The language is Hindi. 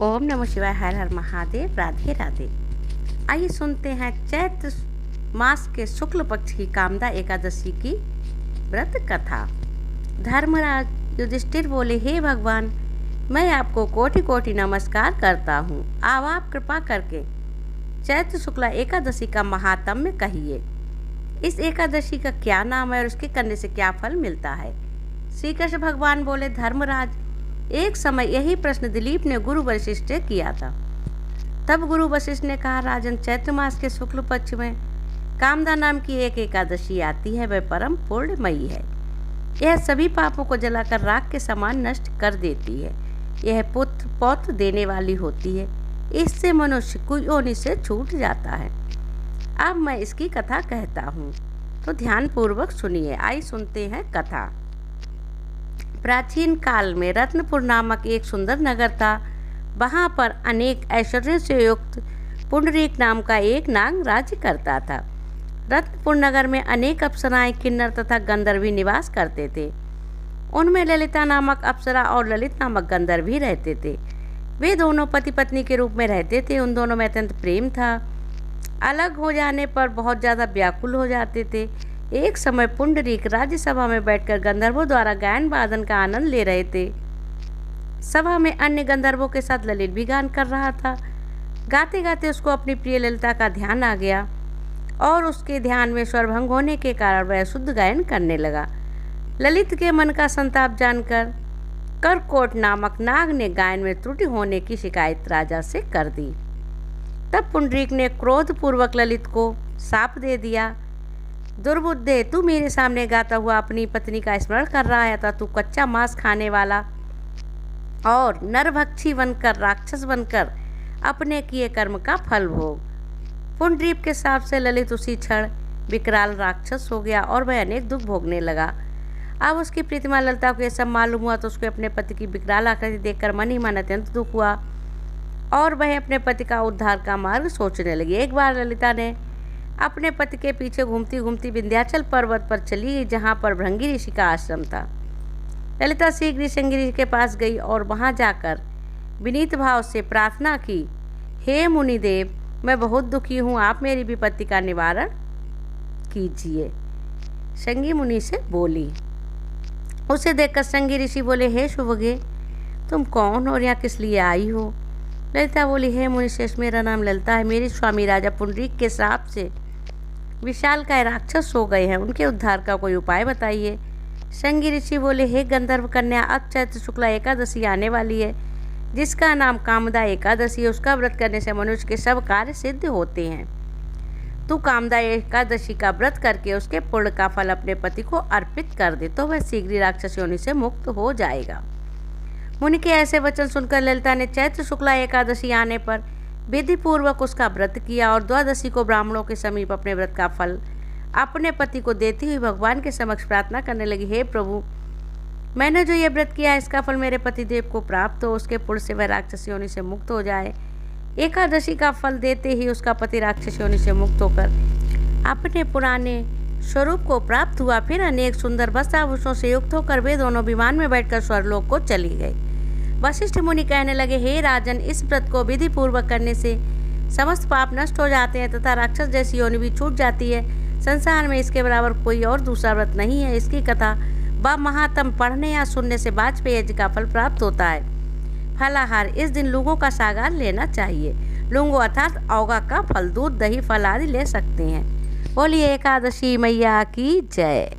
ओम नमः शिवाय। हर हर महादेव। राधे राधे। आइए सुनते हैं चैत्र मास के शुक्ल पक्ष की कामदा एकादशी की व्रत कथा। धर्मराज युधिष्ठिर बोले, हे भगवान, मैं आपको कोटि कोटि नमस्कार करता हूँ। अब आप कृपा करके चैत्र शुक्ला एकादशी का महात्म्य कहिए। इस एकादशी का क्या नाम है और उसके करने से क्या फल मिलता है? श्री कृष्ण भगवान बोले, धर्मराज, एक समय यही प्रश्न दिलीप ने गुरु वशिष्ठ से किया था। तब गुरु वशिष्ठ ने कहा, राजन, चैत्र मास के शुक्ल पक्ष में कामदा नाम की एक एकादशी आती है। वह परम पूर्णमयी है। यह सभी पापों को जलाकर राख के समान नष्ट कर देती है। यह पुत्र पौत्र देने वाली होती है। इससे मनुष्य कुयोनि से छूट जाता है। अब मैं इसकी कथा कहता हूँ, तो ध्यान पूर्वक सुनिए। आइए सुनते हैं कथा। प्राचीन काल में रत्नपुर नामक एक सुंदर नगर था। वहाँ पर अनेक ऐश्वर्य से युक्त पुंडरीक नाम का एक नाग राज्य करता था। रत्नपुर नगर में अनेक अप्सराएं, किन्नर तथा गंधर्वी निवास करते थे। उनमें ललिता नामक अप्सरा और ललित नामक गंधर्व भी रहते थे। वे दोनों पति पत्नी के रूप में रहते थे। उन दोनों में अत्यंत प्रेम था। अलग हो जाने पर बहुत ज़्यादा व्याकुल हो जाते थे। एक समय पुंडरीक राज्यसभा में बैठकर गंधर्वों द्वारा गायन वादन का आनंद ले रहे थे। सभा में अन्य गंधर्वों के साथ ललित भी गान कर रहा था। गाते गाते उसको अपनी प्रिय ललिता का ध्यान आ गया और उसके ध्यान में स्वरभंग होने के कारण वह शुद्ध गायन करने लगा। ललित के मन का संताप जानकर करकोट नामक नाग ने गायन में त्रुटि होने की शिकायत राजा से कर दी। तब पुंडरीक ने क्रोधपूर्वक ललित को शाप दे दिया, दुर्बुद्धे, तू मेरे सामने गाता हुआ अपनी पत्नी का स्मरण कर रहा है, तो तू कच्चा मांस खाने वाला और नरभक्षी बनकर, राक्षस बनकर अपने किए कर्म का फल भोग। पुंडरीक के शाप से ललित उसी क्षण विकराल राक्षस हो गया और वह अनेक दुख भोगने लगा। अब उसकी प्रीतिमा ललिता को यह सब मालूम हुआ तो उसको अपने पति की विकराल आकृति देखकर मन ही मन अत्यंत दुख हुआ और वह अपने पति का उद्धार का मार्ग सोचने लगी। एक बार ललिता ने अपने पति के पीछे घूमती घूमती विंध्याचल पर्वत पर चली गई, जहाँ पर भृंगी ऋषि का आश्रम था। ललिता शीघ्र ही श्रृंगी ऋषि के पास गई और वहाँ जाकर विनीत भाव से प्रार्थना की, हे मुनिदेव, मैं बहुत दुखी हूँ, आप मेरी विपत्ति का निवारण कीजिए। श्रृंगी मुनि से बोली। उसे देखकर श्रृंगी ऋषि बोले, हे शुभगे, तुम कौन हो और यहाँ किस लिए आई हो? ललिता बोली, हे मुनिश्रेष्ठ, मेरा नाम ललिता है। मेरे स्वामी राजा पुंडरीक के श्राप से विशालकाय राक्षस हो गए हैं। उनके उद्धार का कोई उपाय बताइए। श्रृंगी ऋषि बोले, हे गंधर्व कन्या, अब चैत्र शुक्ला एकादशी आने वाली है, जिसका नाम कामदा एकादशी है। उसका व्रत करने से मनुष्य के सब कार्य सिद्ध होते हैं। तू कामदा एकादशी का व्रत करके उसके पुण्य का फल अपने पति को अर्पित कर दे, तो वह शीघ्र ही राक्षस योनि से मुक्त हो जाएगा। मुनि के ऐसे वचन सुनकर ललिता ने चैत्र शुक्ला एकादशी आने पर विधि पूर्वक उसका व्रत किया और द्वादशी को ब्राह्मणों के समीप अपने व्रत का फल अपने पति को देती हुई भगवान के समक्ष प्रार्थना करने लगी, हे प्रभु, मैंने जो ये व्रत किया इसका फल मेरे पतिदेव को प्राप्त हो, उसके पुण्य से वह राक्षस योनि से मुक्त हो जाए। एकादशी का फल देते ही उसका पति राक्षस योनि से मुक्त होकर अपने पुराने स्वरूप को प्राप्त हुआ। फिर अनेक सुंदर वस्त्राभूषणों से युक्त होकर वे दोनों विमान में बैठकर स्वर्गलोक को चली गई। वशिष्ठ मुनि कहने लगे, हे राजन, इस व्रत को विधि पूर्वक करने से समस्त पाप नष्ट हो जाते हैं तथा राक्षस जैसी योनि भी छूट जाती है। संसार में इसके बराबर कोई और दूसरा व्रत नहीं है। इसकी कथा व महात्म पढ़ने या सुनने से वाजपेयी यज्ञ का फल प्राप्त होता है। फलाहार, इस दिन लोगों का सागार लेना चाहिए। लोगों अर्थात औगा का फल, दूध, दही, फल आदि ले सकते हैं। बोलिए एकादशी मैया की जय।